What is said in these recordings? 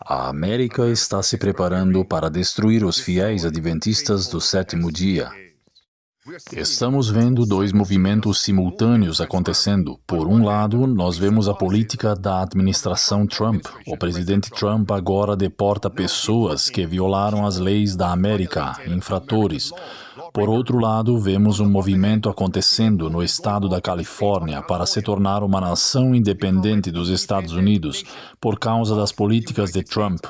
A América está se preparando para destruir os fiéis adventistas do sétimo dia. Estamos vendo dois movimentos simultâneos acontecendo. Por um lado, nós vemos a política da administração Trump. O presidente Trump agora deporta pessoas que violaram as leis da América, infratores. Por outro lado, vemos um movimento acontecendo no estado da Califórnia para se tornar uma nação independente dos Estados Unidos por causa das políticas de Trump.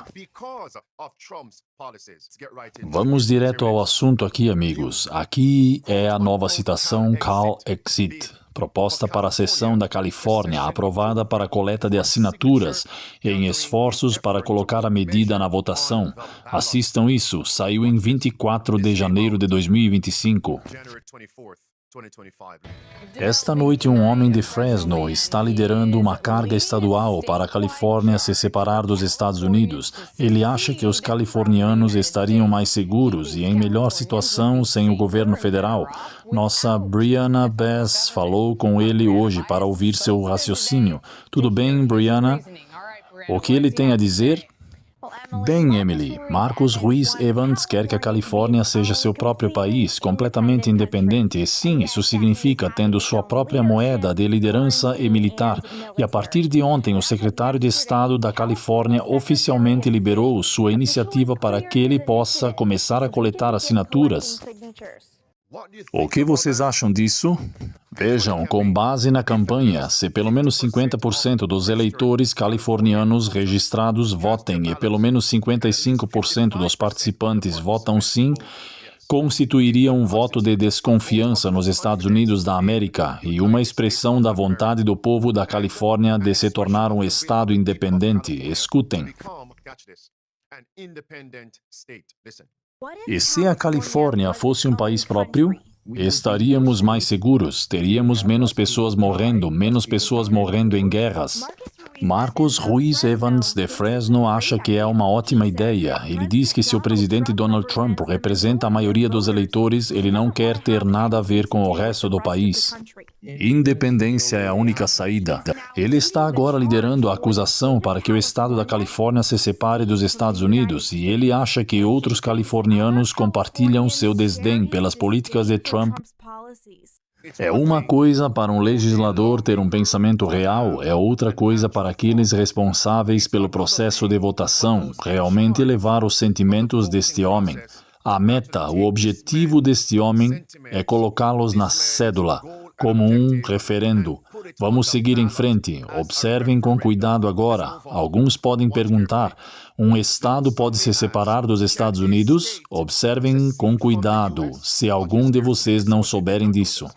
Vamos direto ao assunto aqui, amigos. Aqui é a nova citação Cal Exit, proposta para a seção da Califórnia, aprovada para coleta de assinaturas em esforços para colocar a medida na votação. Assistam isso, saiu em 24 de janeiro de 2025. Esta noite, um homem de Fresno está liderando uma carga estadual para a Califórnia se separar dos Estados Unidos. Ele acha que os californianos estariam mais seguros e em melhor situação sem o governo federal. Nossa Brianna Bass falou com ele hoje para ouvir seu raciocínio. Tudo bem, Brianna? O que ele tem a dizer? Bem, Emily, Marcos Ruiz Evans quer que a Califórnia seja seu próprio país, completamente independente, e sim, isso significa tendo sua própria moeda de liderança e militar. E a partir de ontem, o secretário de Estado da Califórnia oficialmente liberou sua iniciativa para que ele possa começar a coletar assinaturas. O que vocês acham disso? Vejam, com base na campanha, se pelo menos 50% dos eleitores californianos registrados votem e pelo menos 55% dos participantes votam sim, constituiria um voto de desconfiança nos Estados Unidos da América e uma expressão da vontade do povo da Califórnia de se tornar um estado independente. Escutem. E se a Califórnia fosse um país próprio? Estaríamos mais seguros, teríamos menos pessoas morrendo em guerras. Marcos Ruiz Evans, de Fresno, acha que é uma ótima ideia. Ele diz que se o presidente Donald Trump representa a maioria dos eleitores, ele não quer ter nada a ver com o resto do país. Independência é a única saída. Ele está agora liderando a acusação para que o estado da Califórnia se separe dos Estados Unidos e ele acha que outros californianos compartilham seu desdém pelas políticas de Trump. É uma coisa para um legislador ter um pensamento real, é outra coisa para aqueles responsáveis pelo processo de votação realmente levar os sentimentos deste homem. A meta, o objetivo deste homem é colocá-los na cédula, como um referendo. Vamos seguir em frente. Observem com cuidado agora. Alguns podem perguntar, um estado pode se separar dos Estados Unidos? Observem com cuidado, se algum de vocês não souberem disso.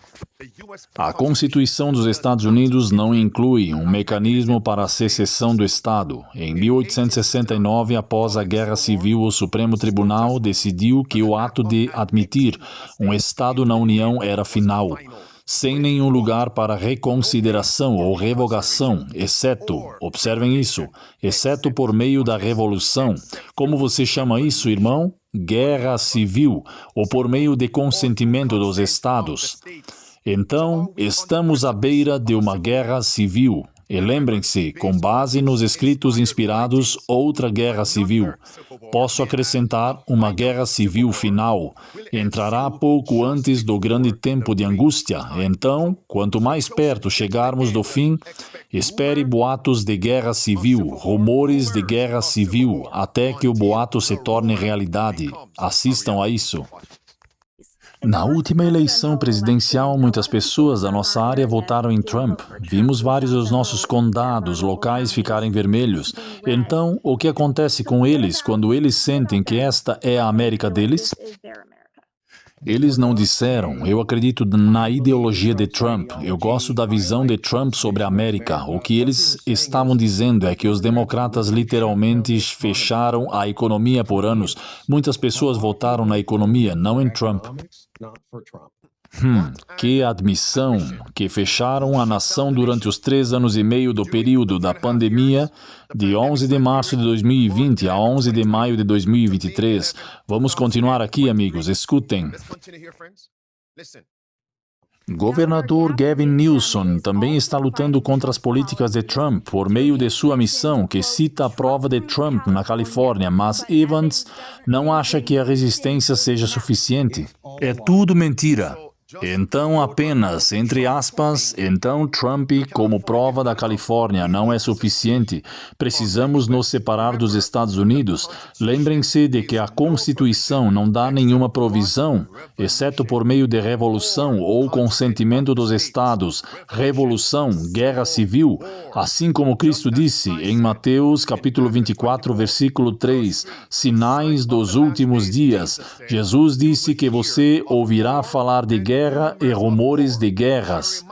A Constituição dos Estados Unidos não inclui um mecanismo para a secessão do Estado. Em 1869, após a Guerra Civil, o Supremo Tribunal decidiu que o ato de admitir um Estado na União era final, sem nenhum lugar para reconsideração ou revogação, exceto, observem isso, exceto por meio da Revolução. Como você chama isso, irmão? Guerra Civil, ou por meio de consentimento dos Estados. Então, estamos à beira de uma guerra civil. E lembrem-se, com base nos escritos inspirados, outra guerra civil. Posso acrescentar uma guerra civil final. Entrará pouco antes do grande tempo de angústia. Então, quanto mais perto chegarmos do fim, espere boatos de guerra civil, rumores de guerra civil, até que o boato se torne realidade. Assistam a isso. Na última eleição presidencial, muitas pessoas da nossa área votaram em Trump. Vimos vários dos nossos condados locais ficarem vermelhos. Então, o que acontece com eles quando eles sentem que esta é a América deles? Eles não disseram, eu acredito na ideologia de Trump, eu gosto da visão de Trump sobre a América. O que eles estavam dizendo é que os democratas literalmente fecharam a economia por anos. Muitas pessoas votaram na economia, não em Trump. Que admissão, que fecharam a nação durante os 3 anos e meio do período da pandemia, de 11 de março de 2020 a 11 de maio de 2023. Vamos continuar aqui, amigos, escutem. Governador Gavin Newsom também está lutando contra as políticas de Trump por meio de sua missão, que cita a prova de Trump na Califórnia, mas Evans não acha que a resistência seja suficiente. É tudo mentira. Então, apenas, entre aspas, então Trump, como prova da Califórnia, não é suficiente. Precisamos nos separar dos Estados Unidos. Lembrem-se de que a Constituição não dá nenhuma provisão, exceto por meio de revolução ou consentimento dos Estados. Revolução, guerra civil, assim como Cristo disse em Mateus capítulo 24, versículo 3, sinais dos últimos dias. Jesus disse que você ouvirá falar de guerra e rumores de guerras.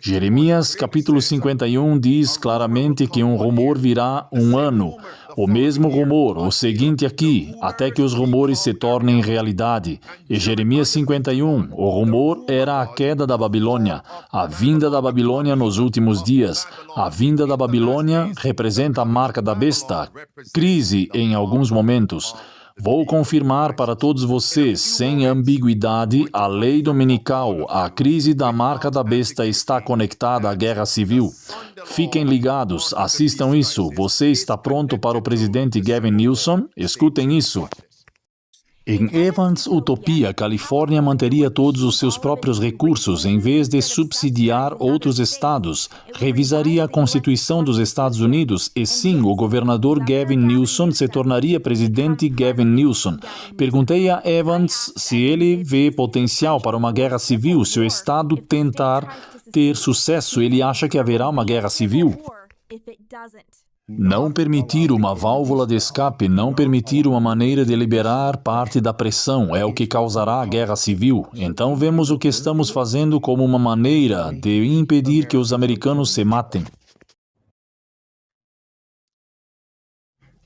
Jeremias capítulo 51 diz claramente que um rumor virá um ano. O mesmo rumor, o seguinte aqui, até que os rumores se tornem realidade. E Jeremias 51, o rumor era a queda da Babilônia, a vinda da Babilônia nos últimos dias. A vinda da Babilônia representa a marca da besta, crise em alguns momentos. Vou confirmar para todos vocês, sem ambiguidade, a lei dominical, a crise da marca da besta está conectada à guerra civil. Fiquem ligados, assistam isso. Você está pronto para o presidente Gavin Newsom? Escutem isso. Em Evans' utopia, Califórnia manteria todos os seus próprios recursos em vez de subsidiar outros estados. Revisaria a Constituição dos Estados Unidos e sim, o governador Gavin Newsom se tornaria presidente Gavin Newsom. Perguntei a Evans se ele vê potencial para uma guerra civil se o estado tentar ter sucesso. Ele acha que haverá uma guerra civil? Não permitir uma válvula de escape, não permitir uma maneira de liberar parte da pressão é o que causará a guerra civil. Então vemos o que estamos fazendo como uma maneira de impedir que os americanos se matem.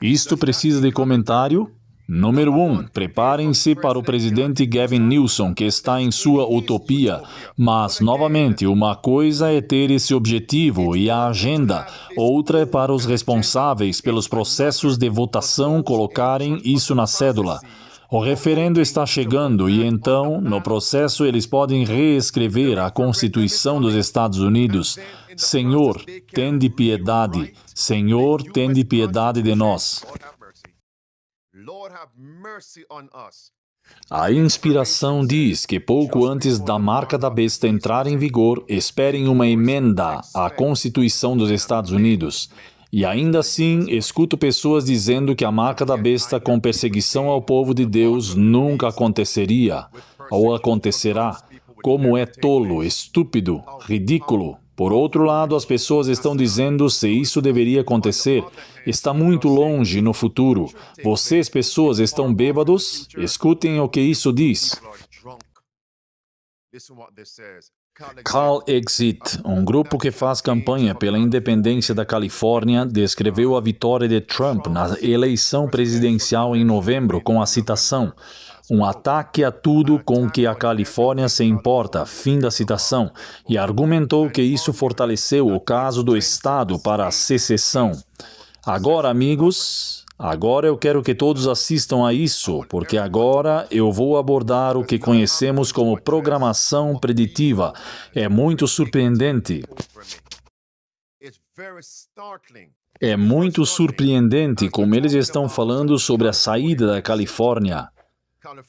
Isto precisa de comentário? Número 1. Preparem-se para o presidente Gavin Newsom, que está em sua utopia. Mas, novamente, uma coisa é ter esse objetivo e a agenda. Outra é para os responsáveis pelos processos de votação colocarem isso na cédula. O referendo está chegando e, então, no processo, eles podem reescrever a Constituição dos Estados Unidos. Senhor, tende piedade. Senhor, tende piedade de nós. A inspiração diz que pouco antes da marca da besta entrar em vigor, esperem uma emenda à Constituição dos Estados Unidos. E ainda assim, escuto pessoas dizendo que a marca da besta com perseguição ao povo de Deus nunca aconteceria, ou acontecerá. Como é tolo, estúpido, ridículo. Por outro lado, as pessoas estão dizendo se isso deveria acontecer. Está muito longe no futuro. Vocês, pessoas, estão bêbados? Escutem o que isso diz. Cal Exit, um grupo que faz campanha pela independência da Califórnia, descreveu a vitória de Trump na eleição presidencial em novembro com a citação: um ataque a tudo com que a Califórnia se importa, fim da citação, e argumentou que isso fortaleceu o caso do Estado para a secessão. Agora, amigos, agora eu quero que todos assistam a isso, porque agora eu vou abordar o que conhecemos como programação preditiva. É muito surpreendente. É muito surpreendente como eles estão falando sobre a saída da Califórnia.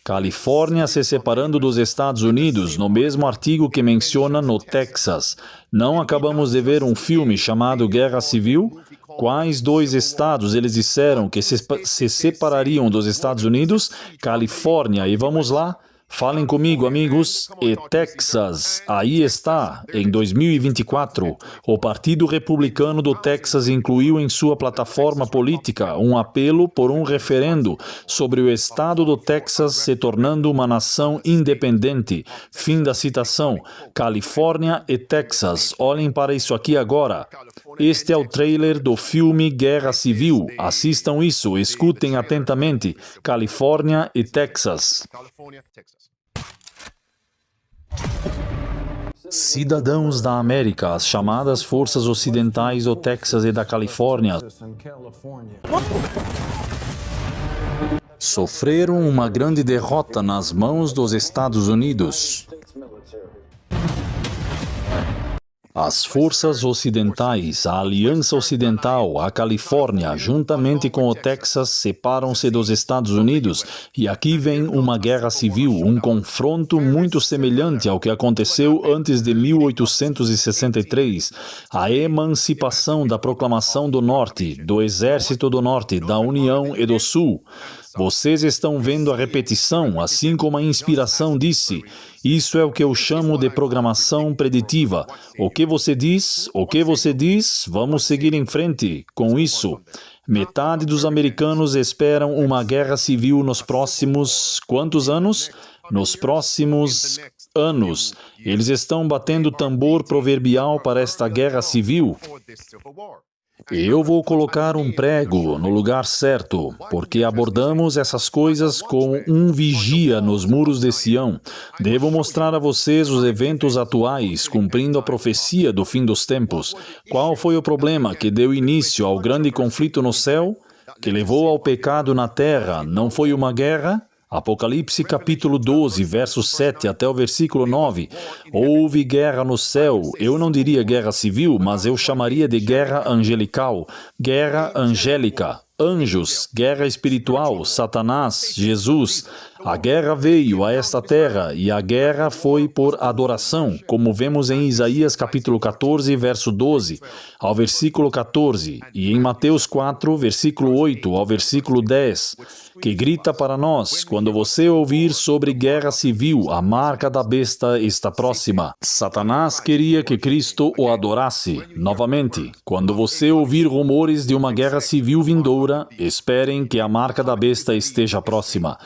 Califórnia se separando dos Estados Unidos, no mesmo artigo que menciona no Texas. Não acabamos de ver um filme chamado Guerra Civil? Quais dois estados eles disseram que se separariam dos Estados Unidos? Califórnia. E vamos lá? Falem comigo, amigos. E Texas, aí está, em 2024. O Partido Republicano do Texas incluiu em sua plataforma política um apelo por um referendo sobre o estado do Texas se tornando uma nação independente. Fim da citação. Califórnia e Texas. Olhem para isso aqui agora. Este é o trailer do filme Guerra Civil. Assistam isso, escutem atentamente. Califórnia e Texas. Cidadãos da América, as chamadas forças ocidentais do Texas e da Califórnia, sofreram uma grande derrota nas mãos dos Estados Unidos. As forças ocidentais, a Aliança Ocidental, a Califórnia, juntamente com o Texas, separam-se dos Estados Unidos e aqui vem uma guerra civil, um confronto muito semelhante ao que aconteceu antes de 1863, a emancipação da Proclamação do Norte, do Exército do Norte, da União e do Sul. Vocês estão vendo a repetição, assim como a inspiração disse. Isso é o que eu chamo de programação preditiva. O que você diz? O que você diz? Vamos seguir em frente com isso. Metade dos americanos esperam uma guerra civil nos próximos... quantos anos? Nos próximos anos. Eles estão batendo tambor proverbial para esta guerra civil. Eu vou colocar um prego no lugar certo, porque abordamos essas coisas com um vigia nos muros de Sião. Devo mostrar a vocês os eventos atuais, cumprindo a profecia do fim dos tempos. Qual foi o problema que deu início ao grande conflito no céu? Que levou ao pecado na terra? Não foi uma guerra? Apocalipse capítulo 12, verso 7 até o versículo 9. Houve guerra no céu. Eu não diria guerra civil, mas eu chamaria de guerra angelical. Guerra angélica. Anjos, guerra espiritual, Satanás, Jesus. A guerra veio a esta terra e a guerra foi por adoração, como vemos em Isaías capítulo 14, verso 12 ao versículo 14 e em Mateus 4, versículo 8 ao versículo 10, que grita para nós, quando você ouvir sobre guerra civil, a marca da besta está próxima. Satanás queria que Cristo o adorasse. Novamente, quando você ouvir rumores de uma guerra civil vindoura, esperem que a marca da besta esteja próxima.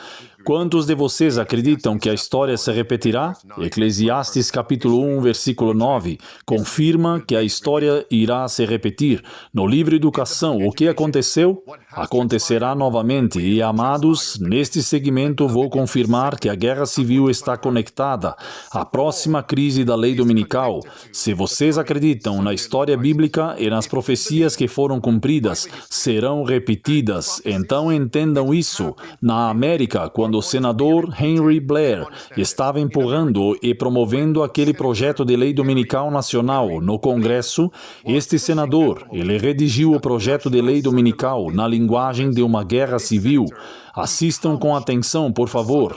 Quantos de vocês acreditam que a história se repetirá? Eclesiastes capítulo 1, versículo 9, confirma que a história irá se repetir. No livro Educação, o que aconteceu? Acontecerá novamente. E, amados, neste segmento vou confirmar que a guerra civil está conectada à próxima crise da lei dominical. Se vocês acreditam na história bíblica e nas profecias que foram cumpridas, serão repetidas. Então entendam isso. Na América, quando o senador Henry Blair estava empurrando e promovendo aquele projeto de lei dominical nacional no Congresso, este senador, ele redigiu o projeto de lei dominical na linguagem de uma guerra civil. Assistam com atenção, por favor.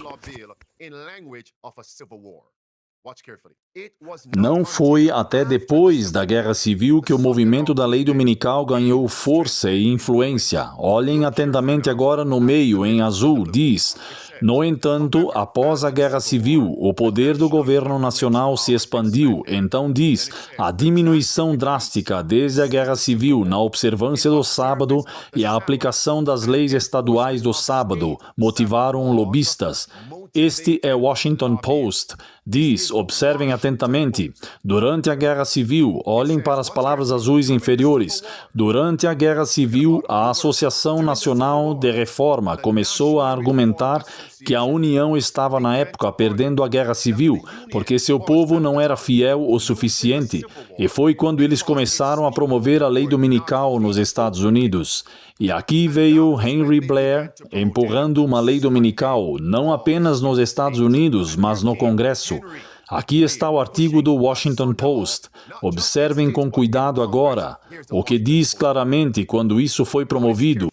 Não foi até depois da Guerra Civil que o movimento da lei dominical ganhou força e influência. Olhem atentamente agora no meio, em azul, diz: no entanto, após a Guerra Civil, o poder do governo nacional se expandiu. Então diz, a diminuição drástica desde a Guerra Civil na observância do sábado e a aplicação das leis estaduais do sábado motivaram lobistas. Este é o Washington Post. Diz, observem atentamente, durante a Guerra Civil, olhem para as palavras azuis inferiores, durante a Guerra Civil, a Associação Nacional de Reforma começou a argumentar que a União estava na época perdendo a Guerra Civil, porque seu povo não era fiel o suficiente, e foi quando eles começaram a promover a lei dominical nos Estados Unidos. E aqui veio Henry Blair empurrando uma lei dominical, não apenas nos Estados Unidos, mas no Congresso. Aqui está o artigo do Washington Post. Observem com cuidado agora o que diz claramente quando isso foi promovido.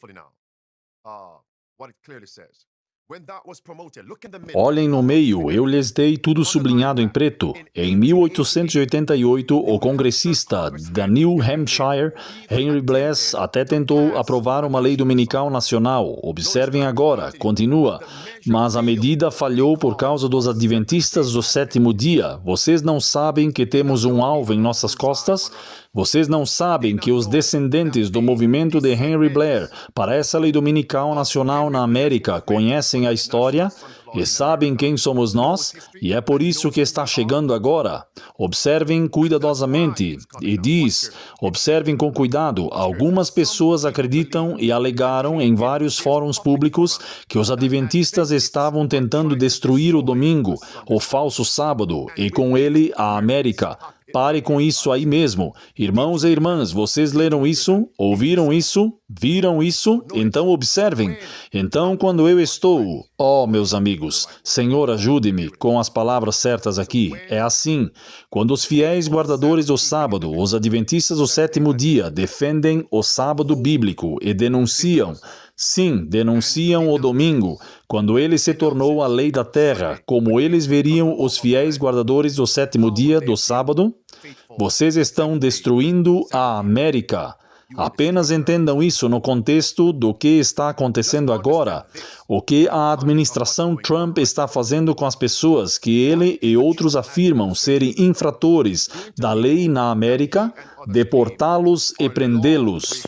Olhem no meio, eu lhes dei tudo sublinhado em preto. Em 1888, o congressista da New Hampshire, Henry Blair, até tentou aprovar uma lei dominical nacional. Observem agora, continua. Mas a medida falhou por causa dos adventistas do sétimo dia. Vocês não sabem que temos um alvo em nossas costas? Vocês não sabem que os descendentes do movimento de Henry Blair para essa lei dominical nacional na América conhecem a história e sabem quem somos nós? E é por isso que está chegando agora. Observem cuidadosamente. E diz, observem com cuidado, algumas pessoas acreditam e alegaram em vários fóruns públicos que os adventistas estavam tentando destruir o domingo, o falso sábado, e com ele a América. Pare com isso aí mesmo. Irmãos e irmãs, vocês leram isso? Ouviram isso? Viram isso? Então observem. Então, quando eu estou... Oh, meus amigos, Senhor, ajude-me com as palavras certas aqui. É assim. Quando os fiéis guardadores do sábado, os adventistas do sétimo dia, defendem o sábado bíblico e denunciam... Sim, denunciam o domingo, quando ele se tornou a lei da terra, como eles veriam os fiéis guardadores do sétimo dia do sábado? Vocês estão destruindo a América. Apenas entendam isso no contexto do que está acontecendo agora. O que a administração Trump está fazendo com as pessoas que ele e outros afirmam serem infratores da lei na América, deportá-los e prendê-los.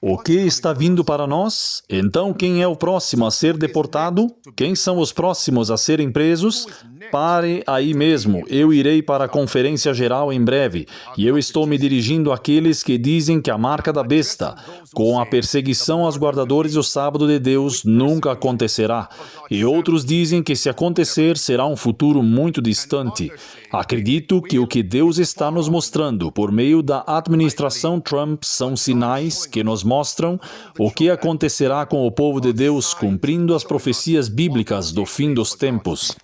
O que está vindo para nós? Então, quem é o próximo a ser deportado? Quem são os próximos a serem presos? Pare aí mesmo. Eu irei para a conferência geral em breve. E eu estou me dirigindo àqueles que dizem que a marca da besta, com a perseguição aos guardadores do sábado de Deus, nunca acontecerá. E outros dizem que se acontecer, será um futuro muito distante. Acredito que o que Deus está nos mostrando por meio da administração Trump são sinais que nos mostram o que acontecerá com o povo de Deus cumprindo as profecias bíblicas do fim dos tempos.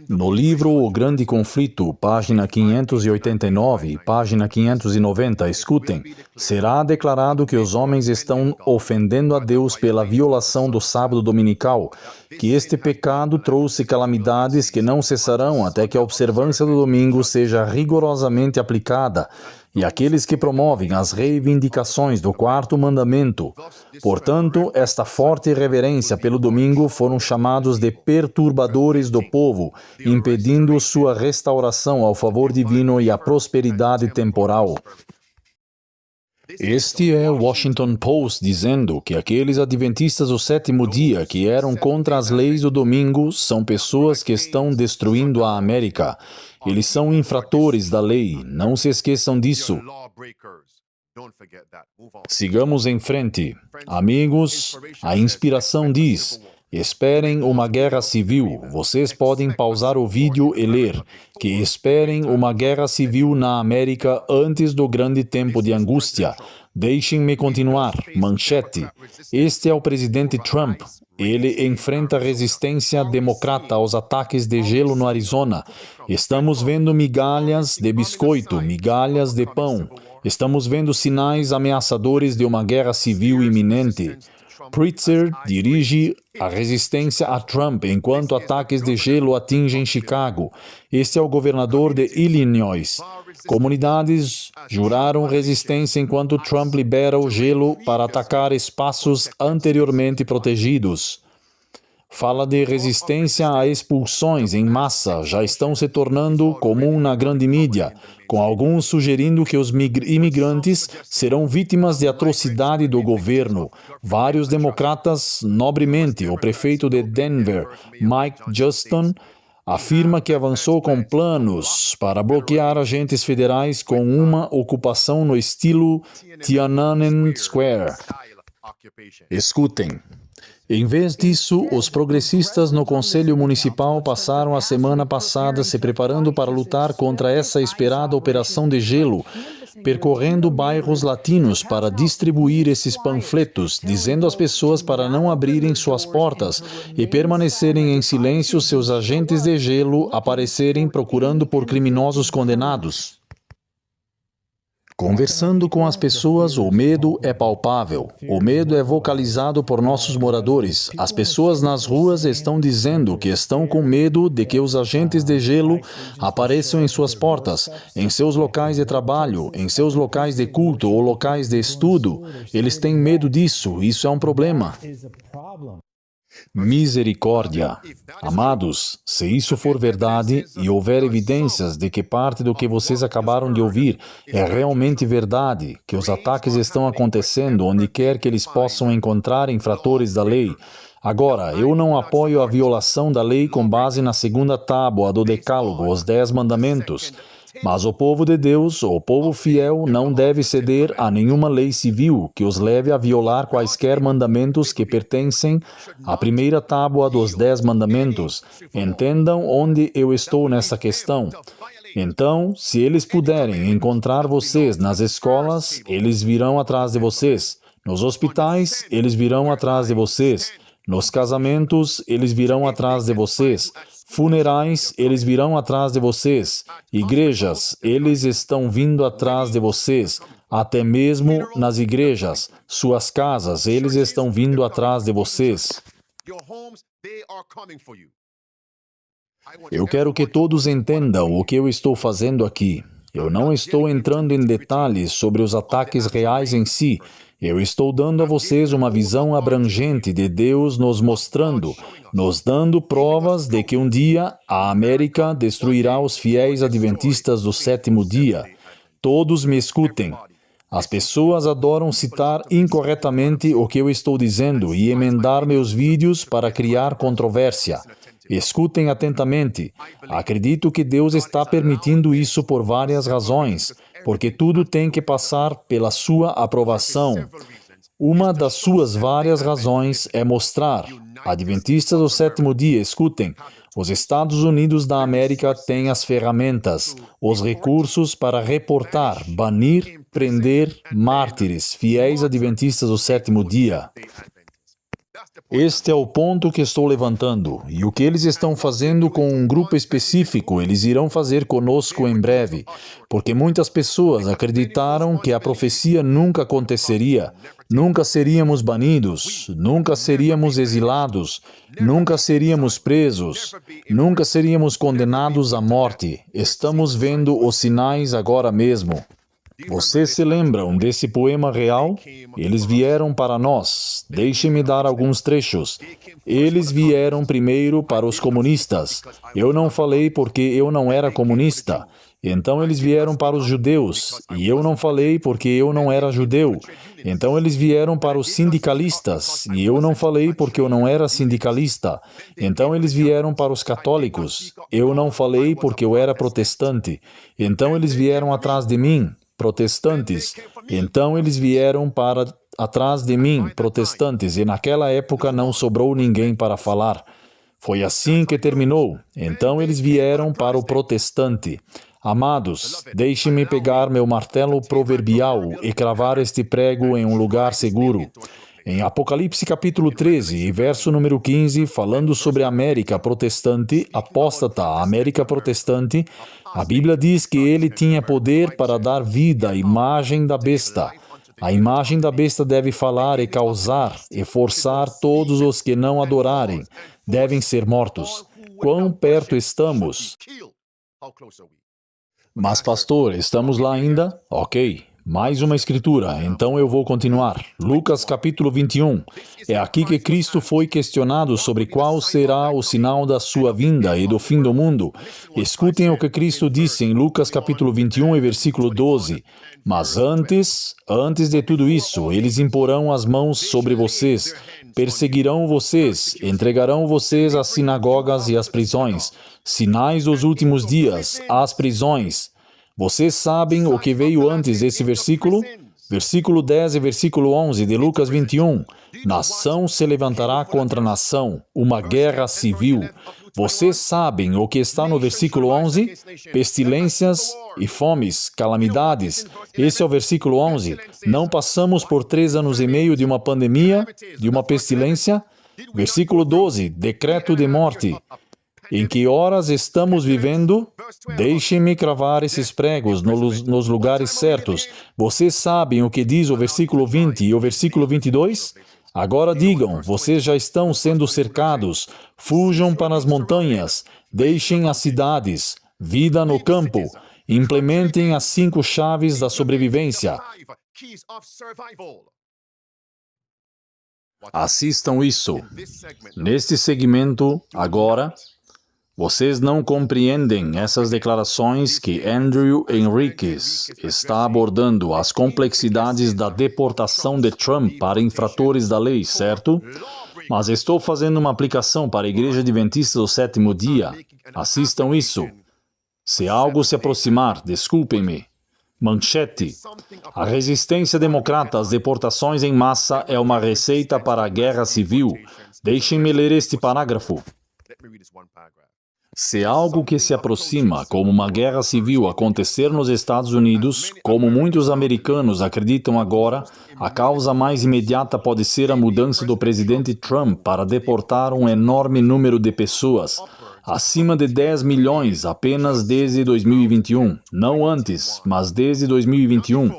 No livro O Grande Conflito, página 589 e página 590, escutem. Será declarado que os homens estão ofendendo a Deus pela violação do sábado dominical, que este pecado trouxe calamidades que não cessarão até que a observância do domingo seja rigorosamente aplicada, e aqueles que promovem as reivindicações do quarto mandamento. Portanto, esta forte reverência pelo domingo foram chamados de perturbadores do povo, impedindo sua restauração ao favor divino e à prosperidade temporal. Este é o Washington Post dizendo que aqueles adventistas do sétimo dia que eram contra as leis do domingo são pessoas que estão destruindo a América. Eles são infratores da lei, não se esqueçam disso. Sigamos em frente. Amigos, a inspiração diz: esperem uma guerra civil. Vocês podem pausar o vídeo e ler que esperem uma guerra civil na América antes do grande tempo de angústia. Deixem-me continuar. Manchete. Este é o presidente Trump. Ele enfrenta resistência democrata aos ataques de gelo no Arizona. Estamos vendo migalhas de biscoito, migalhas de pão. Estamos vendo sinais ameaçadores de uma guerra civil iminente. Pritzker dirige a resistência a Trump enquanto ataques de gelo atingem Chicago. Este é o governador de Illinois. Comunidades juraram resistência enquanto Trump libera o gelo para atacar espaços anteriormente protegidos. Fala de resistência a expulsões em massa, já estão se tornando comum na grande mídia, com alguns sugerindo que os imigrantes serão vítimas de atrocidade do governo. Vários democratas, nobremente, o prefeito de Denver, Mike Justin, afirma que avançou com planos para bloquear agentes federais com uma ocupação no estilo Tiananmen Square. Escutem. Em vez disso, os progressistas no Conselho Municipal passaram a semana passada se preparando para lutar contra essa esperada operação de gelo, percorrendo bairros latinos para distribuir esses panfletos, dizendo às pessoas para não abrirem suas portas e permanecerem em silêncio seus agentes de gelo aparecerem procurando por criminosos condenados. Conversando com as pessoas, o medo é palpável. O medo é vocalizado por nossos moradores. As pessoas nas ruas estão dizendo que estão com medo de que os agentes de gelo apareçam em suas portas, em seus locais de trabalho, em seus locais de culto ou locais de estudo. Eles têm medo disso. Isso é um problema. Misericórdia. Amados, se isso for verdade e houver evidências de que parte do que vocês acabaram de ouvir é realmente verdade, que os ataques estão acontecendo onde quer que eles possam encontrar infratores da lei. Agora, eu não apoio a violação da lei com base na segunda tábua do Decálogo, os 10 mandamentos. Mas o povo de Deus, o povo fiel, não deve ceder a nenhuma lei civil que os leve a violar quaisquer mandamentos que pertencem à primeira tábua dos 10 mandamentos. Entendam onde eu estou nessa questão. Então, se eles puderem encontrar vocês nas escolas, eles virão atrás de vocês. Nos hospitais, eles virão atrás de vocês. Nos casamentos, eles virão atrás de vocês. Funerais, eles virão atrás de vocês. Igrejas, eles estão vindo atrás de vocês. Até mesmo nas igrejas, suas casas, eles estão vindo atrás de vocês. Eu quero que todos entendam o que eu estou fazendo aqui. Eu não estou entrando em detalhes sobre os ataques reais em si. Eu estou dando a vocês uma visão abrangente de Deus nos mostrando, nos dando provas de que um dia a América destruirá os fiéis adventistas do sétimo dia. Todos me escutem. As pessoas adoram citar incorretamente o que eu estou dizendo e emendar meus vídeos para criar controvérsia. Escutem atentamente. Acredito que Deus está permitindo isso por várias razões, porque tudo tem que passar pela sua aprovação. Uma das suas várias razões é mostrar. Adventistas do sétimo dia, escutem. Os Estados Unidos da América têm as ferramentas, os recursos para reportar, banir, prender mártires, fiéis adventistas do sétimo dia. Este é o ponto que estou levantando, e o que eles estão fazendo com um grupo específico, eles irão fazer conosco em breve, porque muitas pessoas acreditaram que a profecia nunca aconteceria, nunca seríamos banidos, nunca seríamos exilados, nunca seríamos presos, nunca seríamos condenados à morte. Estamos vendo os sinais agora mesmo. Vocês se lembram desse poema real? Eles vieram para nós. Deixem-me dar alguns trechos. Eles vieram primeiro para os comunistas. Eu não falei porque eu não era comunista. Então eles vieram para os judeus. E eu não falei porque eu não era judeu. Então eles vieram para os sindicalistas. E eu não falei porque eu não era sindicalista. Então eles vieram para os católicos. Eu não falei porque eu era protestante. Então eles vieram atrás de mim. Protestantes. Então eles vieram para atrás de mim, protestantes, e naquela época não sobrou ninguém para falar. Foi assim que terminou. Então eles vieram para o protestante. Amados, deixe-me pegar meu martelo proverbial e cravar este prego em um lugar seguro. Em Apocalipse capítulo 13 e verso número 15, falando sobre a América protestante, apóstata, a América protestante, a Bíblia diz que ele tinha poder para dar vida à imagem da besta. A imagem da besta deve falar e causar e forçar todos os que não adorarem. Devem ser mortos. Quão perto estamos? Mas, pastor, estamos lá ainda? Ok. Mais uma escritura, então eu vou continuar. Lucas capítulo 21. É aqui que Cristo foi questionado sobre qual será o sinal da sua vinda e do fim do mundo. Escutem o que Cristo disse em Lucas capítulo 21 e versículo 12. Mas antes de tudo isso, eles imporão as mãos sobre vocês, perseguirão vocês, entregarão vocês às sinagogas e às prisões. Sinais dos últimos dias, às prisões. Vocês sabem o que veio antes desse versículo? Versículo 10 e versículo 11 de Lucas 21. Nação se levantará contra nação, uma guerra civil. Vocês sabem o que está no versículo 11? Pestilências e fomes, calamidades. Esse é o versículo 11. Não passamos por 3 anos e meio de uma pandemia, de uma pestilência? Versículo 12. Decreto de morte. Em que horas estamos vivendo? Deixem-me cravar esses pregos nos lugares certos. Vocês sabem o que diz o versículo 20 e o versículo 22? Agora digam, vocês já estão sendo cercados. Fujam para as montanhas. Deixem as cidades. Vida no campo. Implementem as 5 chaves da sobrevivência. Assistam isso. Neste segmento, agora, vocês não compreendem essas declarações que Andrew Henriques está abordando as complexidades da deportação de Trump para infratores da lei, certo? Mas estou fazendo uma aplicação para a Igreja Adventista do Sétimo Dia. Assistam isso. Se algo se aproximar, desculpem-me. Manchete. A resistência democrata às deportações em massa é uma receita para a guerra civil. Deixem-me ler este parágrafo. Se algo que se aproxima, como uma guerra civil, acontecer nos Estados Unidos, como muitos americanos acreditam agora, a causa mais imediata pode ser a mudança do presidente Trump para deportar um enorme número de pessoas, acima de 10 milhões apenas desde 2021. Não antes, mas desde 2021.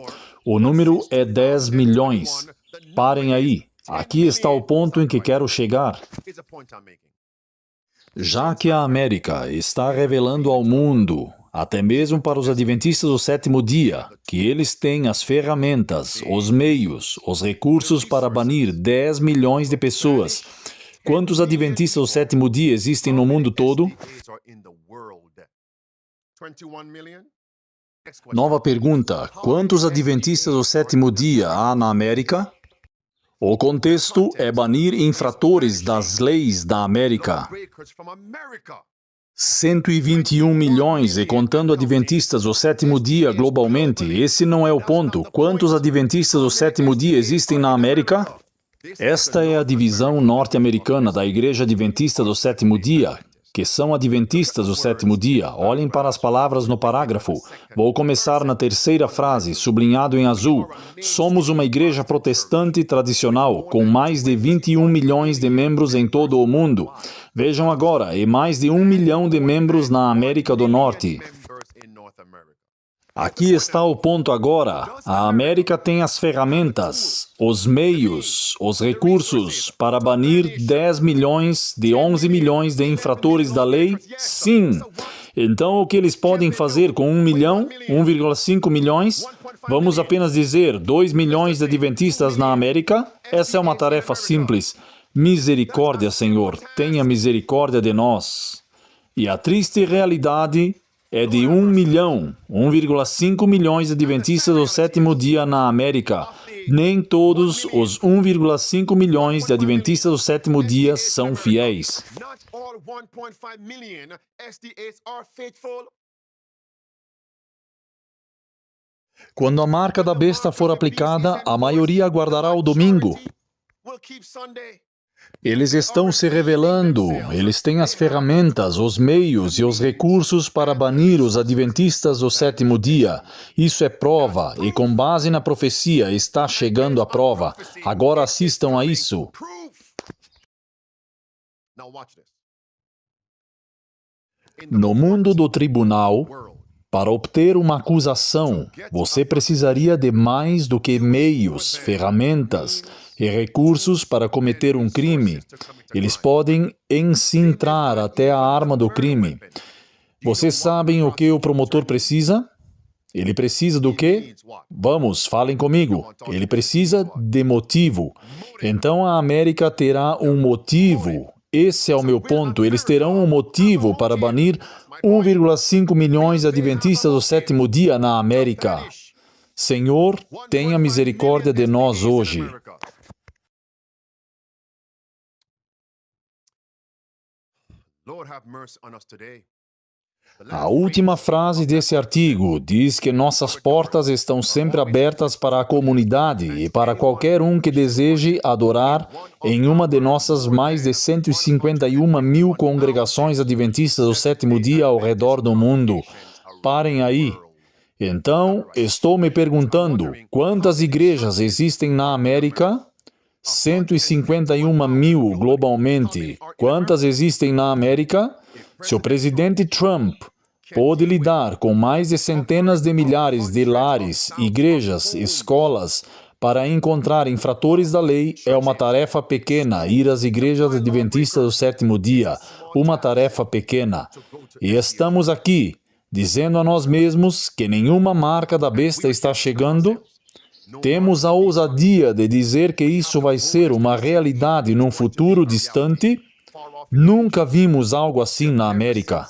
O número é 10 milhões. Parem aí. Aqui está o ponto em que quero chegar. Já que a América está revelando ao mundo, até mesmo para os adventistas do sétimo dia, que eles têm as ferramentas, os meios, os recursos para banir 10 milhões de pessoas. Quantos adventistas do sétimo dia existem no mundo todo? Nova pergunta. Quantos adventistas do sétimo dia há na América? O contexto é banir infratores das leis da América. 121 milhões, e contando adventistas do sétimo dia globalmente. Esse não é o ponto. Quantos adventistas do sétimo dia existem na América? Esta é a divisão norte-americana da Igreja Adventista do Sétimo Dia, que são adventistas do sétimo dia. Olhem para as palavras no parágrafo. Vou começar na terceira frase, sublinhado em azul. Somos uma igreja protestante tradicional, com mais de 21 milhões de membros em todo o mundo. Vejam agora, e mais de 1 milhão de membros na América do Norte. Aqui está o ponto agora. A América tem as ferramentas, os meios, os recursos para banir 10 milhões de 11 milhões de infratores da lei? Sim. Então, o que eles podem fazer com 1 milhão, 1,5 milhões? Vamos apenas dizer 2 milhões de adventistas na América? Essa é uma tarefa simples. Misericórdia, Senhor, tenha misericórdia de nós. E a triste realidade é de 1 milhão, 1,5 milhões de adventistas do sétimo dia na América. Nem todos os 1,5 milhões de adventistas do sétimo dia são fiéis. Quando a marca da besta for aplicada, a maioria aguardará o domingo. Eles estão se revelando, eles têm as ferramentas, os meios e os recursos para banir os adventistas do sétimo dia. Isso é prova, e com base na profecia está chegando a prova. Agora assistam a isso. No mundo do tribunal, para obter uma acusação, você precisaria de mais do que meios, ferramentas e recursos para cometer um crime. Eles podem encintrar até a arma do crime. Vocês sabem o que o promotor precisa? Ele precisa do quê? Vamos, falem comigo. Ele precisa de motivo. Então a América terá um motivo. Esse é o meu ponto. Eles terão um motivo para banir 1,5 milhões de adventistas do sétimo dia na América. Senhor, tenha misericórdia de nós hoje. A última frase desse artigo diz que nossas portas estão sempre abertas para a comunidade e para qualquer um que deseje adorar em uma de nossas mais de 151 mil congregações adventistas do sétimo dia ao redor do mundo. Parem aí. Então, estou me perguntando, quantas igrejas existem na América? 151 mil globalmente. Quantas existem na América? Se o presidente Trump pôde lidar com mais de centenas de milhares de lares, igrejas, escolas, para encontrar infratores da lei, é uma tarefa pequena ir às igrejas adventistas do sétimo dia. Uma tarefa pequena. E estamos aqui, dizendo a nós mesmos que nenhuma marca da besta está chegando. Temos a ousadia de dizer que isso vai ser uma realidade num futuro distante. Nunca vimos algo assim na América.